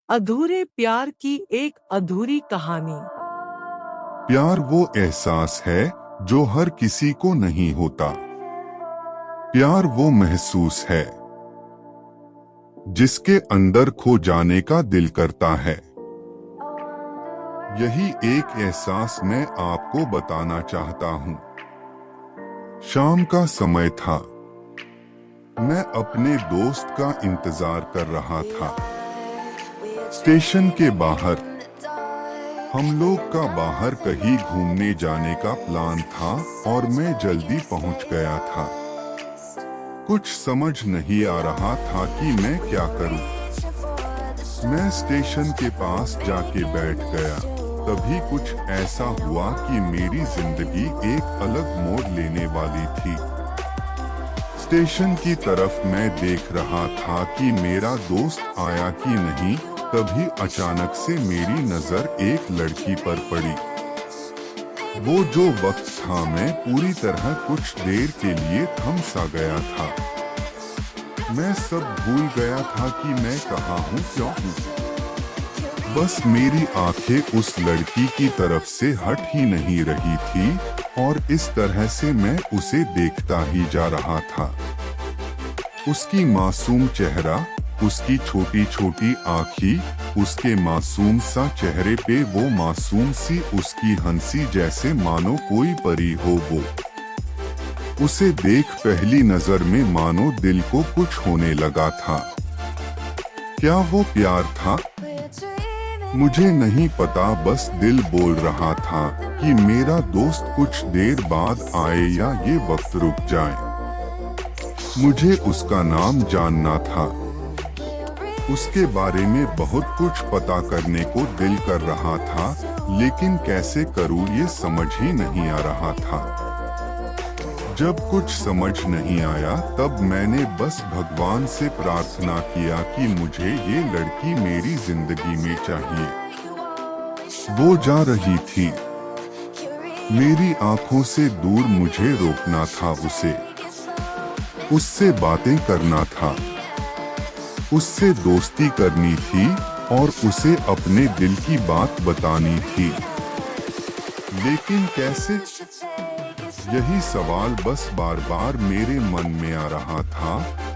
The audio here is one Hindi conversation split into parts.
अधूरे प्यार की एक अधूरी कहानी। प्यार वो एहसास है जो हर किसी को नहीं होता। प्यार वो महसूस है जिसके अंदर खो जाने का दिल करता है। यही एक एहसास मैं आपको बताना चाहता हूँ। शाम का समय था। मैं अपने दोस्त का इंतजार कर रहा था। स्टेशन के बाहर हम लोग का बाहर कहीं घूमने जाने का प्लान था और मैं जल्दी पहुंच गया था। कुछ समझ नहीं आ रहा था कि मैं क्या करूं। मैं स्टेशन के पास जाके बैठ गया। तभी कुछ ऐसा हुआ कि मेरी जिंदगी एक अलग मोड़ लेने वाली थी। स्टेशन की तरफ मैं देख रहा था कि मेरा दोस्त आया कि नहीं। तभी अचानक से मेरी नजर एक लड़की पर पड़ी। वो जो वक्त था मैं पूरी तरह कुछ देर के लिए थम सा गया था। मैं सब भूल गया था कि मैं कहाँ हूँ, क्यों हूँ। बस मेरी आंखें उस लड़की की तरफ से हट ही नहीं रही थी और इस तरह से मैं उसे देखता ही जा रहा था। उसकी मासूम चेहरा, उसकी छोटी छोटी आँखें, उसके मासूम सा चेहरे पे वो मासूम सी उसकी हंसी, जैसे मानो कोई परी हो वो। उसे देख पहली नजर में मानो दिल को कुछ होने लगा था। क्या वो प्यार था? मुझे नहीं पता, बस दिल बोल रहा था कि मेरा दोस्त कुछ देर बाद आए या ये वक्त रुक जाए। मुझे उसका नाम जानना था। उसके बारे में बहुत कुछ पता करने को दिल कर रहा था, लेकिन कैसे करूं ये समझ ही नहीं आ रहा था। जब कुछ समझ नहीं आया तब मैंने बस भगवान से प्रार्थना किया कि मुझे ये लड़की मेरी जिंदगी में चाहिए। वो जा रही थी। मेरी आंखों से दूर मुझे रोकना था उसे। उससे बातें करना था। उससे दोस्ती करनी थी और उसे अपने दिल की बात बतानी थी। लेकिन कैसे? यही सवाल बस बार बार मेरे मन में आ रहा था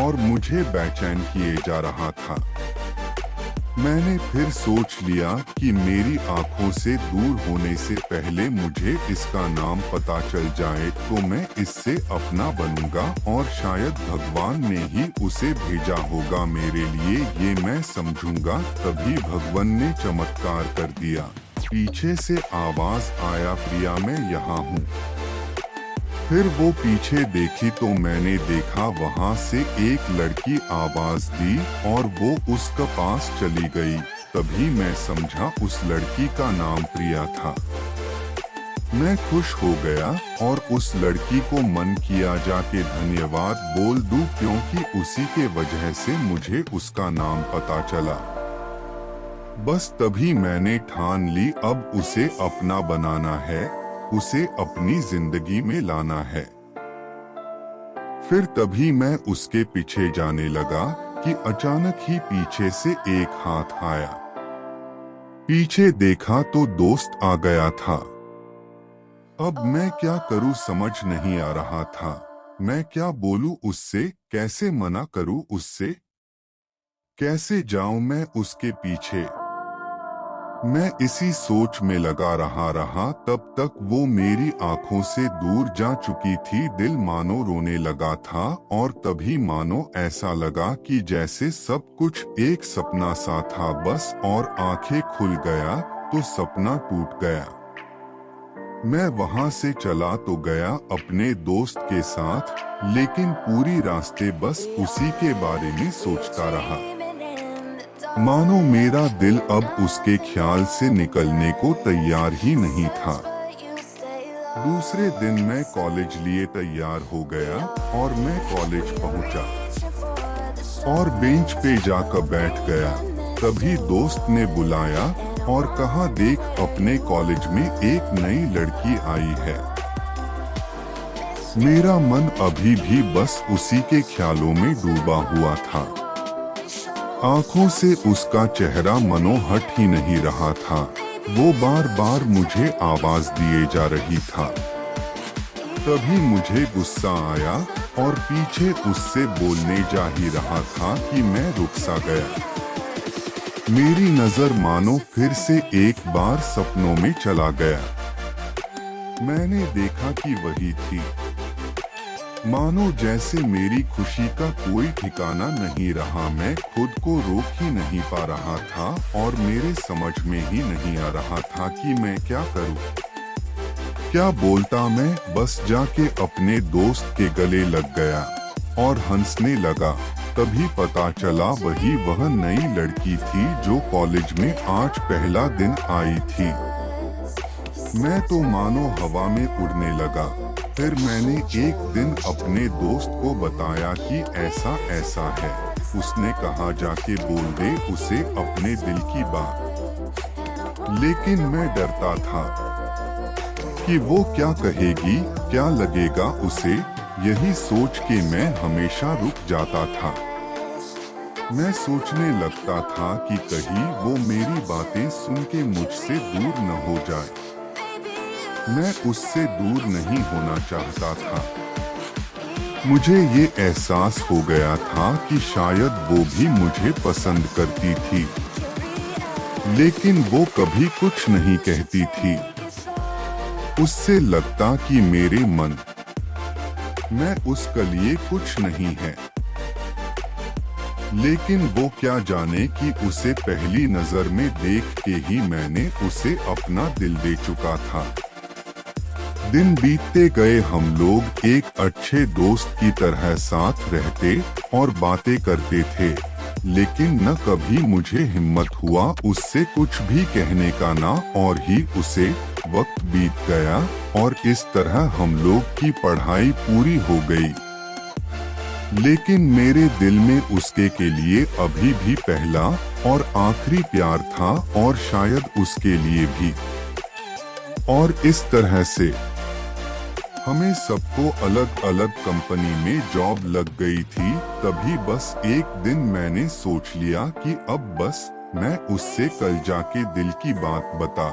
और मुझे बेचैन किए जा रहा था। मैंने फिर सोच लिया कि मेरी आंखों से दूर होने से पहले मुझे इसका नाम पता चल जाए तो मैं इससे अपना बनूंगा और शायद भगवान ने ही उसे भेजा होगा मेरे लिए, ये मैं समझूंगा। तभी भगवान ने चमत्कार कर दिया। पीछे से आवाज आया, प्रिया मैं यहाँ हूँ। फिर वो पीछे देखी तो मैंने देखा वहाँ से एक लड़की आवाज दी और वो उसके पास चली गई। तभी मैं समझा उस लड़की का नाम प्रिया था। मैं खुश हो गया और उस लड़की को मन किया जाके धन्यवाद बोल दूं, क्योंकि उसी के वजह से मुझे उसका नाम पता चला। बस तभी मैंने ठान ली अब उसे अपना बनाना है, उसे अपनी जिंदगी में लाना है। फिर तभी मैं उसके पीछे जाने लगा कि अचानक ही पीछे से एक हाथ आया। पीछे देखा तो दोस्त आ गया था। अब मैं क्या करूं समझ नहीं आ रहा था। मैं क्या बोलूं उससे, कैसे मना करूं उससे, कैसे जाऊं मैं उसके पीछे। मैं इसी सोच में लगा रहा तब तक वो मेरी आंखों से दूर जा चुकी थी। दिल मानो रोने लगा था और तभी मानो ऐसा लगा कि जैसे सब कुछ एक सपना सा था बस, और आंखें खुल गया तो सपना टूट गया। मैं वहां से चला तो गया अपने दोस्त के साथ, लेकिन पूरी रास्ते बस उसी के बारे में सोचता रहा। मानो मेरा दिल अब उसके ख्याल से निकलने को तैयार ही नहीं था। दूसरे दिन मैं कॉलेज लिए तैयार हो गया और मैं कॉलेज पहुंचा और बेंच पे जाकर बैठ गया। तभी दोस्त ने बुलाया और कहा, देख अपने कॉलेज में एक नई लड़की आई है। मेरा मन अभी भी बस उसी के ख्यालों में डूबा हुआ था। आंखों से उसका चेहरा मनोहट ही नहीं रहा था। वो बार बार मुझे आवाज दिए जा रही था। तभी मुझे गुस्सा आया और पीछे उससे बोलने जा ही रहा था कि मैं रुक सा गया। मेरी नजर मानो फिर से एक बार सपनों में चला गया। मैंने देखा कि वही थी। मानो जैसे मेरी खुशी का कोई ठिकाना नहीं रहा। मैं खुद को रोक ही नहीं पा रहा था और मेरे समझ में ही नहीं आ रहा था कि मैं क्या करूं। क्या बोलता मैं बस जाके अपने दोस्त के गले लग गया और हंसने लगा। तभी पता चला वह नई लड़की थी जो कॉलेज में आज पहला दिन आई थी। मैं तो मानो हवा में उड़ने लगा। फिर मैंने एक दिन अपने दोस्त को बताया कि ऐसा ऐसा है। उसने कहा जाके बोल दे उसे अपने दिल की बात। लेकिन मैं डरता था कि वो क्या कहेगी, क्या लगेगा उसे। यही सोच के मैं हमेशा रुक जाता था। मैं सोचने लगता था कि कहीं वो मेरी बातें सुन के मुझसे दूर न हो जाए। मैं उससे दूर नहीं होना चाहता था। मुझे ये एहसास हो गया था कि शायद वो भी मुझे पसंद करती थी, लेकिन वो कभी कुछ नहीं कहती थी। उससे लगता कि मेरे मन में उसके लिए कुछ नहीं है। लेकिन वो क्या जाने कि उसे पहली नजर में देख के ही मैंने उसे अपना दिल दे चुका था। दिन बीतते गए। हम लोग एक अच्छे दोस्त की तरह साथ रहते और बातें करते थे, लेकिन न कभी मुझे हिम्मत हुआ उससे कुछ भी कहने का ना। और ही उसे वक्त बीत गया और इस तरह हम लोग की पढ़ाई पूरी हो गई। लेकिन मेरे दिल में उसके के लिए अभी भी पहला और आखिरी प्यार था और शायद उसके लिए भी। और इस तरह से हमें सबको अलग अलग कंपनी में जॉब लग गई थी। तभी बस एक दिन मैंने सोच लिया कि अब बस मैं उससे कल जाके दिल की बात बता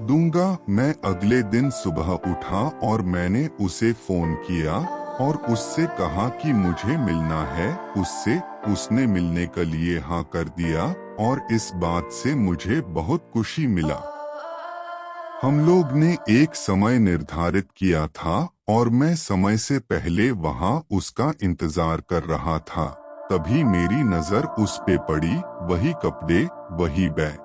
दूंगा। मैं अगले दिन सुबह उठा और मैंने उसे फोन किया और उससे कहा कि मुझे मिलना है उससे। उसने मिलने के लिए हाँ कर दिया और इस बात से मुझे बहुत खुशी मिला। हम लोग ने एक समय निर्धारित किया था और मैं समय से पहले वहां उसका इंतजार कर रहा था। तभी मेरी नजर उस पे पड़ी। वही कपड़े, वही बैग,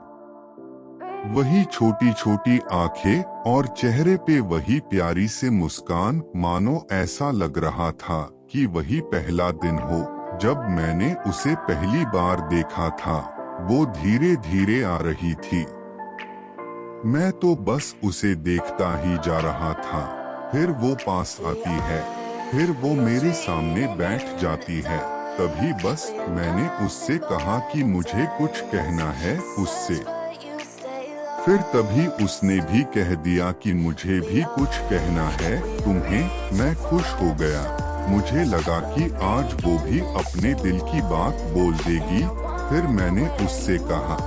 वही छोटी छोटी आंखें और चेहरे पे वही प्यारी से मुस्कान। मानो ऐसा लग रहा था कि वही पहला दिन हो जब मैंने उसे पहली बार देखा था। वो धीरे धीरे आ रही थी। मैं तो बस उसे देखता ही जा रहा था। फिर वो पास आती है, फिर वो मेरे सामने बैठ जाती है। तभी बस मैंने उससे कहा कि मुझे कुछ कहना है उससे। फिर तभी उसने भी कह दिया कि मुझे भी कुछ कहना है तुम्हें। मैं खुश हो गया। मुझे लगा कि आज वो भी अपने दिल की बात बोल देगी। फिर मैंने उससे कहा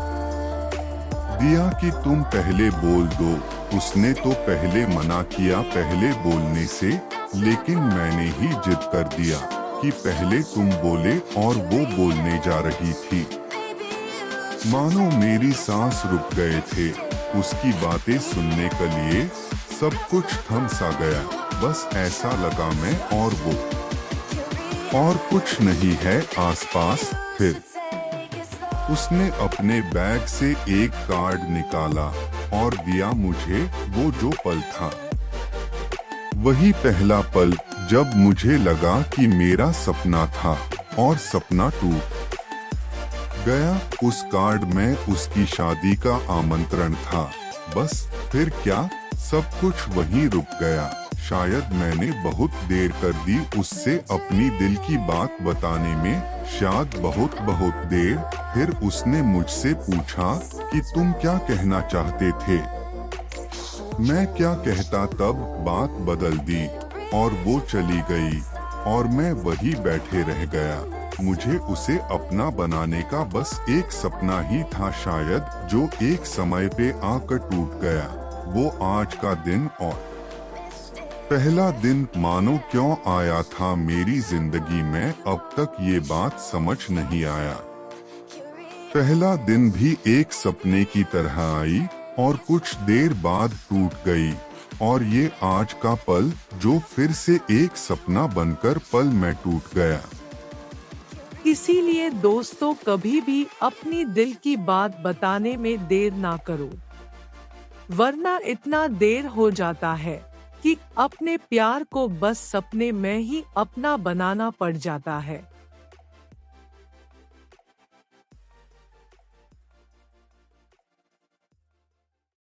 दिया कि तुम पहले बोल दो। उसने तो पहले मना किया पहले बोलने से, लेकिन मैंने ही जिद कर दिया कि पहले तुम बोले और वो बोलने जा रही थी। मानो मेरी सांस रुक गए थे। उसकी बातें सुनने के लिए सब कुछ थम सा गया। बस ऐसा लगा मैं और वो और कुछ नहीं है आसपास। फिर उसने अपने बैग से एक कार्ड निकाला और दिया मुझे। वो जो पल था वही पहला पल जब मुझे लगा कि मेरा सपना था और सपना टूट गया। उस कार्ड में उसकी शादी का आमंत्रण था। बस फिर क्या, सब कुछ वहीं रुक गया। शायद मैंने बहुत देर कर दी उससे अपनी दिल की बात बताने में, शायद बहुत देर। फिर उसने मुझसे पूछा कि तुम क्या कहना चाहते थे। मैं क्या कहता, तब बात बदल दी और वो चली गई और मैं वही बैठे रह गया। मुझे उसे अपना बनाने का बस एक सपना ही था शायद, जो एक समय पे आकर टूट गया। वो आज का दिन और पहला दिन मानो क्यों आया था मेरी जिंदगी में, अब तक ये बात समझ नहीं आया। पहला दिन भी एक सपने की तरह आई और कुछ देर बाद टूट गई, और ये आज का पल जो फिर से एक सपना बनकर पल में टूट गया। इसीलिए दोस्तों, कभी भी अपनी दिल की बात बताने में देर ना करो, वरना इतना देर हो जाता है कि अपने प्यार को बस सपने में ही अपना बनाना पड़ जाता है।